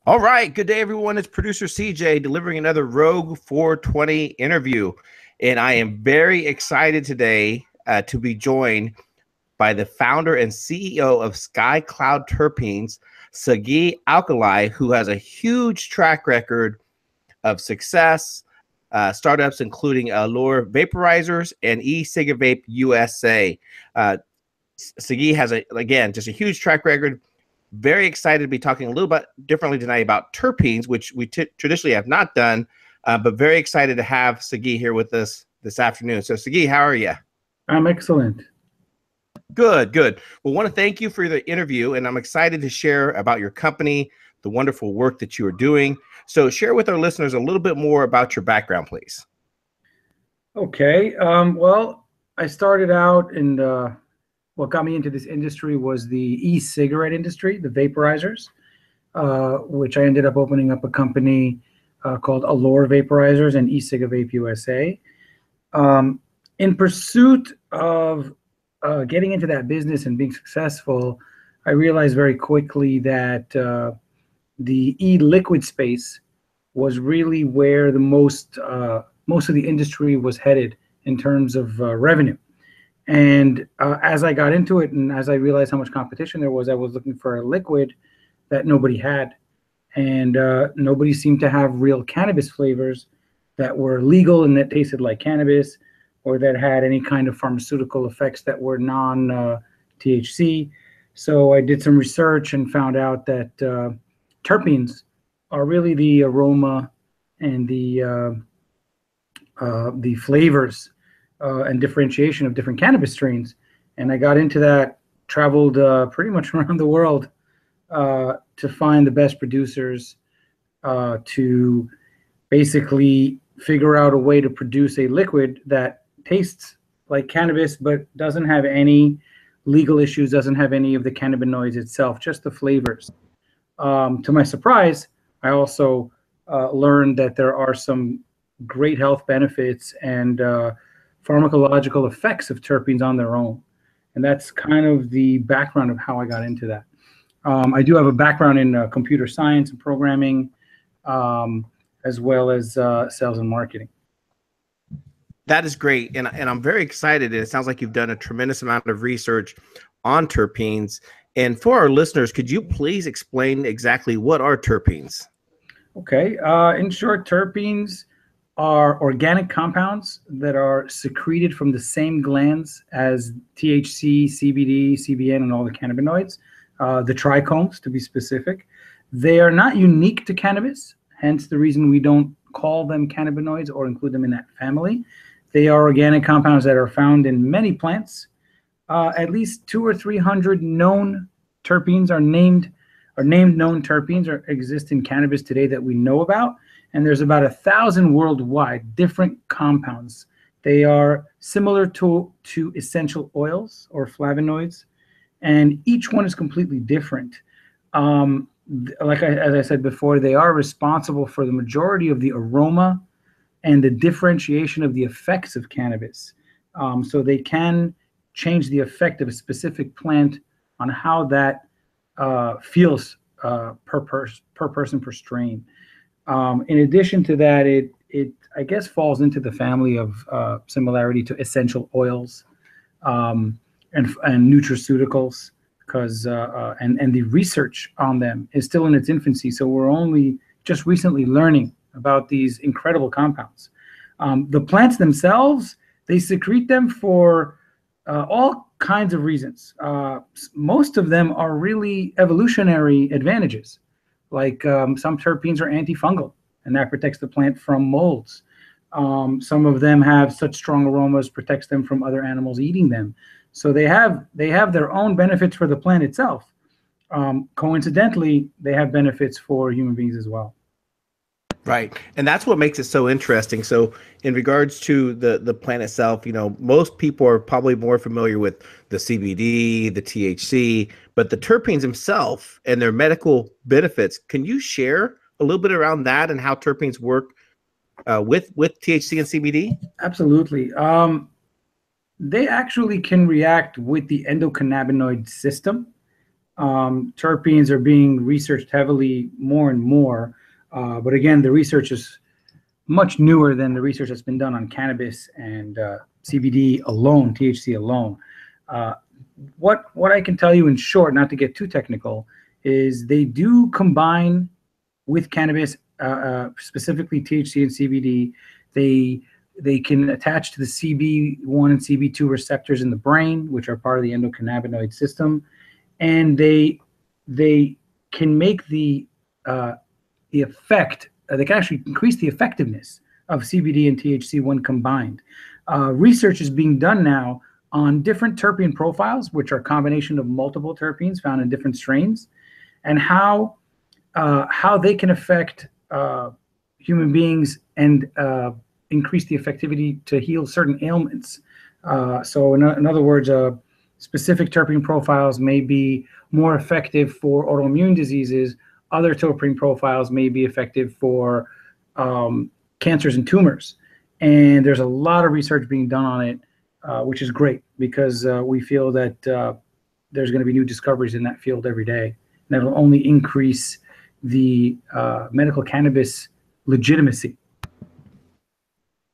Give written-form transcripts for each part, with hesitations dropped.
All right, good day, everyone. It's producer CJ delivering another Rogue 420 interview, and I am very excited today to be joined by the founder and CEO of Skycloud Terpenes, Saggy Alcalay, who has a huge track record of success, startups including Allor Vaporizers and ECigaVapeUSA. Saggy has, again, just a huge track record. Very excited to be talking a little bit differently tonight about terpenes, which we traditionally have not done, but very excited to have Saggy here with us this afternoon. So Saggy, how are you? I'm excellent. Good, good. Well, I want to thank you for the interview, and I'm excited to share about your company, the wonderful work that you are doing. So share with our listeners a little bit more about your background, please. Okay. Well, I started out in what got me into this industry was the e-cigarette industry, the vaporizers, which I ended up opening up a company called Allor Vaporizers and ECigaVapeUSA. In pursuit of getting into that business and being successful, I realized very quickly that the e-liquid space was really where the most of the industry was headed in terms of revenue. And as I got into it and as I realized how much competition there was, I was looking for a liquid that nobody had. And nobody seemed to have real cannabis flavors that were legal and that tasted like cannabis, or that had any kind of pharmaceutical effects that were non-THC. So I did some research and found out that terpenes are really the aroma and the flavors and differentiation of different cannabis strains. And I got into that, traveled pretty much around the world to find the best producers to basically figure out a way to produce a liquid that tastes like cannabis but doesn't have any legal issues, doesn't have any of the cannabinoids itself, just the flavors. To my surprise, I also learned that there are some great health benefits and pharmacological effects of terpenes on their own. And that's kind of the background of how I got into that. I do have a background in computer science and programming, as well as sales and marketing. That is great. And I'm very excited. And it sounds like you've done a tremendous amount of research on terpenes. And for our listeners, could you please explain exactly what are terpenes? Okay. In short, terpenes are organic compounds that are secreted from the same glands as THC, CBD, CBN, and all the cannabinoids, the trichomes to be specific. They are not unique to cannabis, hence the reason we don't call them cannabinoids or include them in that family. They are organic compounds that are found in many plants. At least 200 or 300 known terpenes are named known terpenes or exist in cannabis today that we know about. And there's about 1,000 worldwide, different compounds. They are similar to essential oils or flavonoids, and each one is completely different. As I said before, they are responsible for the majority of the aroma and the differentiation of the effects of cannabis. So they can change the effect of a specific plant on how that feels per person, per strain. In addition to that, it I guess falls into the family of similarity to essential oils and nutraceuticals, because and the research on them is still in its infancy. So we're only just recently learning about these incredible compounds. The plants themselves, they secrete them for all kinds of reasons. Most of them are really evolutionary advantages. Like some terpenes are antifungal, and that protects the plant from molds. Some of them have such strong aromas, protects them from other animals eating them. So they have their own benefits for the plant itself. Coincidentally, they have benefits for human beings as well. Right. And that's what makes it so interesting. So in regards to the plant itself, you know, most people are probably more familiar with the CBD, the THC, but the terpenes themselves and their medical benefits. Can you share a little bit around that and how terpenes work with THC and CBD? Absolutely. They actually can react with the endocannabinoid system Terpenes are being researched heavily more and more. But again, the research is much newer than the research that's been done on cannabis and CBD alone, THC alone. What I can tell you in short, not to get too technical, is they do combine with cannabis, specifically THC and CBD. They can attach to the CB1 and CB2 receptors in the brain, which are part of the endocannabinoid system, and they can make the effect. They can actually increase the effectiveness of CBD and THC when combined. Research is being done now on different terpene profiles, which are a combination of multiple terpenes found in different strains, and how they can affect human beings and increase the effectivity to heal certain ailments. So in other words, specific terpene profiles may be more effective for autoimmune diseases. Other terpene profiles may be effective for cancers and tumors. And there's a lot of research being done on it, which is great, because we feel that there's going to be new discoveries in that field every day. And that will only increase the medical cannabis legitimacy.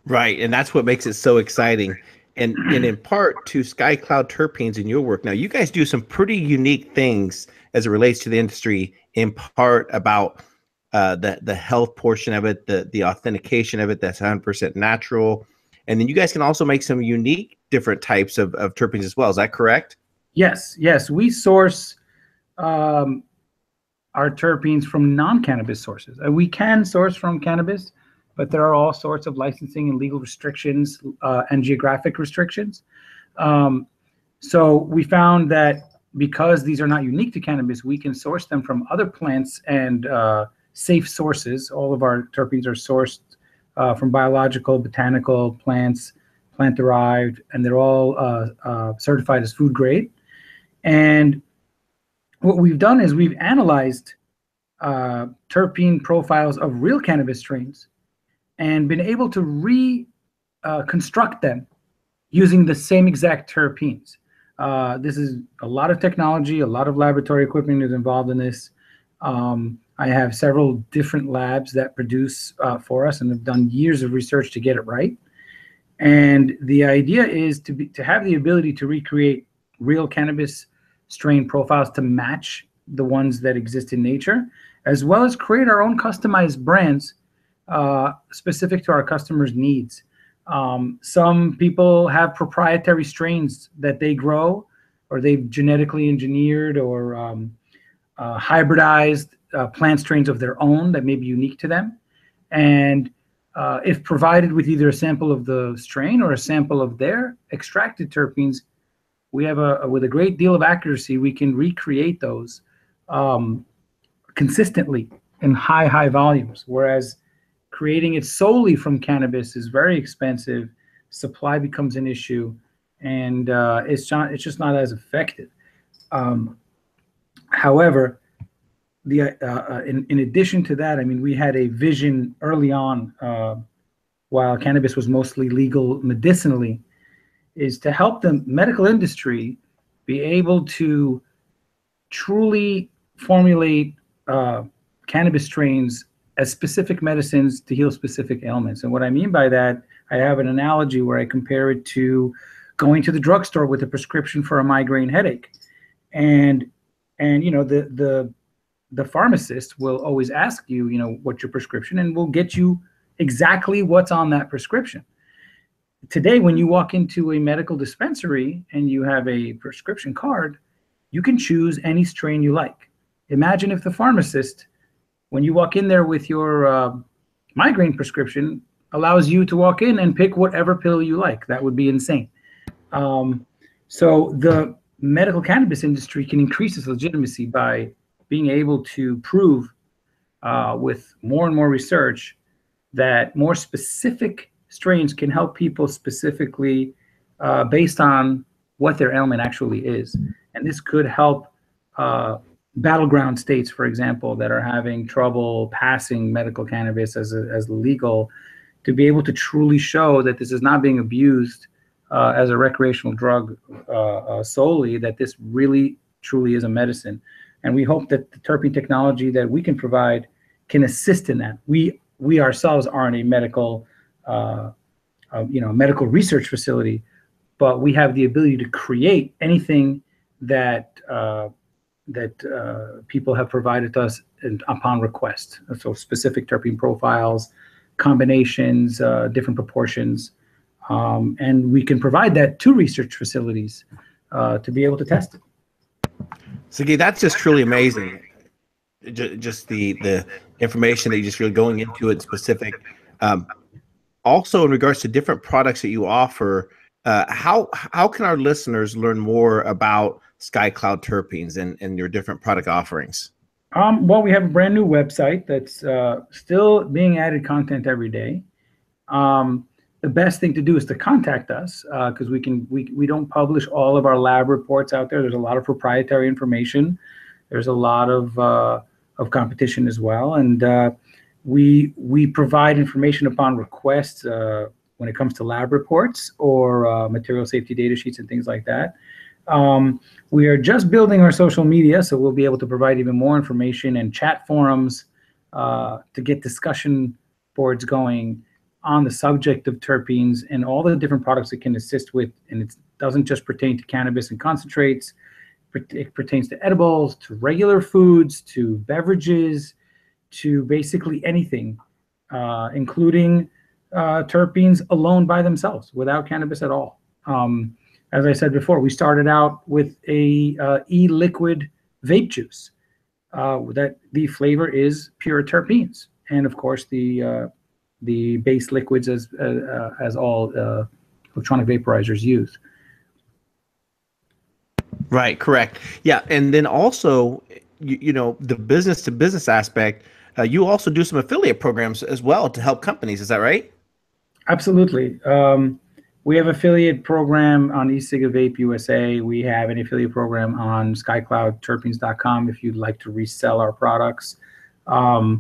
Right, and that's what makes it so exciting. And in part to Skycloud Terpenes in your work. Now, you guys do some pretty unique things as it relates to the industry, in part about the health portion of it, the authentication of it that's 100% natural. And then you guys can also make some unique different types of terpenes as well. Is that correct? Yes. We source our terpenes from non-cannabis sources. We can source from cannabis, but there are all sorts of licensing and legal restrictions and geographic restrictions. So we found that because these are not unique to cannabis, we can source them from other plants and safe sources. All of our terpenes are sourced from biological, botanical plants, plant-derived, and they're all certified as food grade. And what we've done is we've analyzed terpene profiles of real cannabis strains and been able to reconstruct them using the same exact terpenes. This is a lot of technology, a lot of laboratory equipment is involved in this. I have several different labs that produce for us and have done years of research to get it right. And the idea is to have the ability to recreate real cannabis strain profiles to match the ones that exist in nature, as well as create our own customized brands specific to our customers' needs. Some people have proprietary strains that they grow, or they've genetically engineered or hybridized plant strains of their own that may be unique to them. And if provided with either a sample of the strain or a sample of their extracted terpenes, we have with a great deal of accuracy, we can recreate those consistently in high volumes. Whereas creating it solely from cannabis is very expensive. Supply becomes an issue, and it's just not as effective. However, in addition to that, I mean, we had a vision early on, while cannabis was mostly legal medicinally, is to help the medical industry be able to truly formulate cannabis strains as specific medicines to heal specific ailments. And what I mean by that, I have an analogy where I compare it to going to the drugstore with a prescription for a migraine headache. And you know, the pharmacist will always ask you, you know, what's your prescription, and will get you exactly what's on that prescription. Today, when you walk into a medical dispensary and you have a prescription card, you can choose any strain you like. Imagine if the pharmacist, when you walk in there with your migraine prescription, allows you to walk in and pick whatever pill you like. That would be insane. So the medical cannabis industry can increase its legitimacy by being able to prove with more and more research that more specific strains can help people specifically based on what their ailment actually is. And this could help battleground states, for example, that are having trouble passing medical cannabis as legal, to be able to truly show that this is not being abused as a recreational drug solely, that this really truly is a medicine. And we hope that the terpene technology that we can provide can assist in that. We ourselves aren't a medical, medical research facility, but we have the ability to create anything that people have provided to us upon request. So specific terpene profiles, combinations, different proportions, and we can provide that to research facilities to be able to test it. Saggy, that's just truly amazing. Just the information that you just really going into it specific. Also, in regards to different products that you offer, how can our listeners learn more about Skycloud Terpenes and your different product offerings? Well, we have a brand new website that's still being added content every day. The best thing to do is to contact us because we don't publish all of our lab reports out there. There's a lot of proprietary information. There's a lot of competition as well, and we provide information upon request when it comes to lab reports or material safety data sheets and things like that. We are just building our social media, so we'll be able to provide even more information and chat forums to get discussion boards going on the subject of terpenes and all the different products it can assist with. And it doesn't just pertain to cannabis and concentrates. It pertains to edibles, to regular foods, to beverages, to basically anything, including terpenes alone by themselves without cannabis at all. As I said before, we started out with a e-liquid vape juice that the flavor is pure terpenes, and of course the base liquids as all electronic vaporizers use. Right, correct. Yeah, and then also, you know, the business to business aspect, you also do some affiliate programs as well to help companies. Is that right? Absolutely. We have affiliate program on ECigaVapeUSA. We have an affiliate program on SkycloudTerpenes.com if you'd like to resell our products. But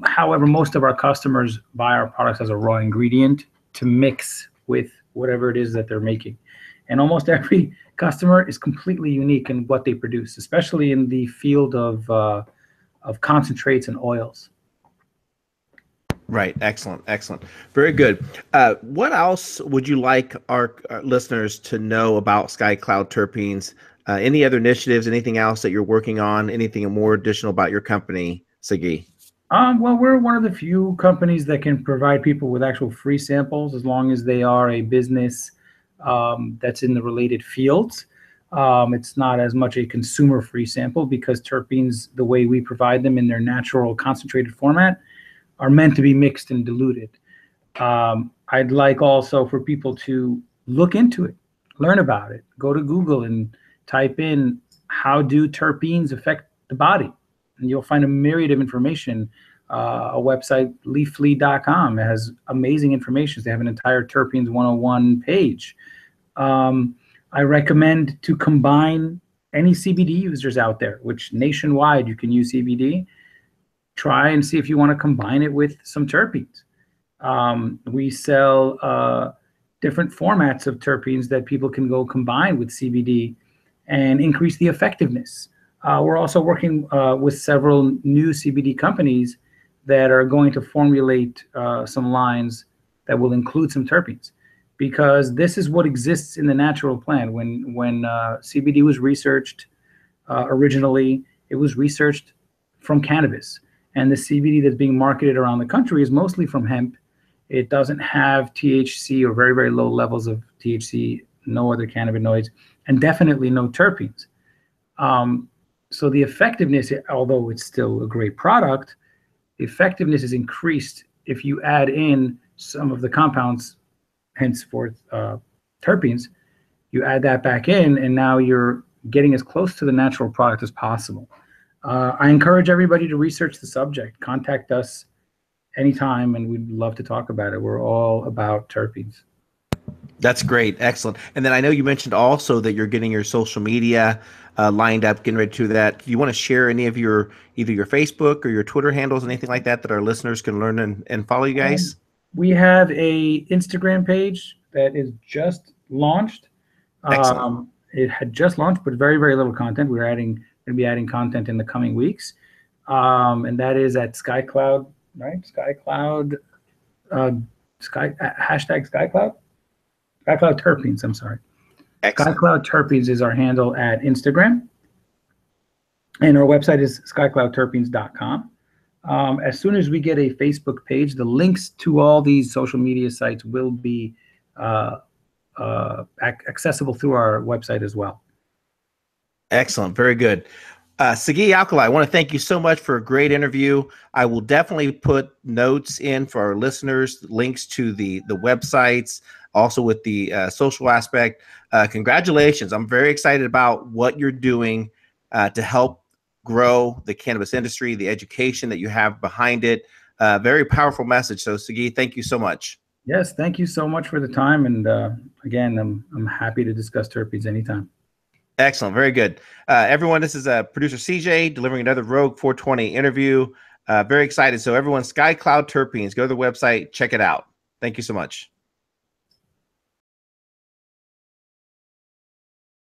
however, most of our customers buy our products as a raw ingredient to mix with whatever it is that they're making. And almost every customer is completely unique in what they produce, especially in the field of concentrates and oils. Right. Excellent. Excellent. Very good. What else would you like our listeners to know about Skycloud Terpenes? Any other initiatives, anything else that you're working on, anything more additional about your company, Saggy? Well, we're one of the few companies that can provide people with actual free samples as long as they are a business that's in the related fields. It's not as much a consumer free sample because terpenes, the way we provide them in their natural concentrated format, are meant to be mixed and diluted. I'd like also for people to look into it, learn about it, go to Google and type in how do terpenes affect the body, and you'll find a myriad of information. A website, leafly.com, has amazing information. They have an entire terpenes 101 page. I recommend to combine any CBD users out there, which nationwide you can use CBD. Try and see if you want to combine it with some terpenes. We sell different formats of terpenes that people can go combine with CBD and increase the effectiveness. We're also working with several new CBD companies that are going to formulate some lines that will include some terpenes, because this is what exists in the natural plant. When CBD was researched originally, it was researched from cannabis. And the CBD that's being marketed around the country is mostly from hemp. It doesn't have THC or very, very low levels of THC, no other cannabinoids, and definitely no terpenes. So the effectiveness, although it's still a great product, the effectiveness is increased if you add in some of the compounds, henceforth terpenes. You add that back in, and now you're getting as close to the natural product as possible. I encourage everybody to research the subject. Contact us anytime, and we'd love to talk about it. We're all about terpenes. That's great. Excellent. And then I know you mentioned also that you're getting your social media lined up, getting ready to do that. Do you want to share any of your, either your Facebook or your Twitter handles, anything like that, that our listeners can learn and follow you guys? We have a Instagram page that is just launched. it had just launched, but very, very little content. We're going to be adding content in the coming weeks. And that is at Skycloud, right? Skycloud, hashtag Skycloud? Skycloud Terpenes, I'm sorry. Excellent. Skycloud Terpenes is our handle at Instagram. And our website is skycloudterpenes.com. As soon as we get a Facebook page, the links to all these social media sites will be accessible through our website as well. Excellent. Very good. Saggy Alcalay, I want to thank you so much for a great interview. I will definitely put notes in for our listeners, links to the websites, also with the social aspect. Congratulations. I'm very excited about what you're doing to help grow the cannabis industry, the education that you have behind it. Very powerful message. So Saggy, thank you so much. Yes, thank you so much for the time. And again, I'm happy to discuss terpenes anytime. Excellent. Very good. Everyone, this is producer CJ delivering another Rogue 420 interview. Very excited. So everyone, Skycloud Terpenes, go to the website, check it out. Thank you so much.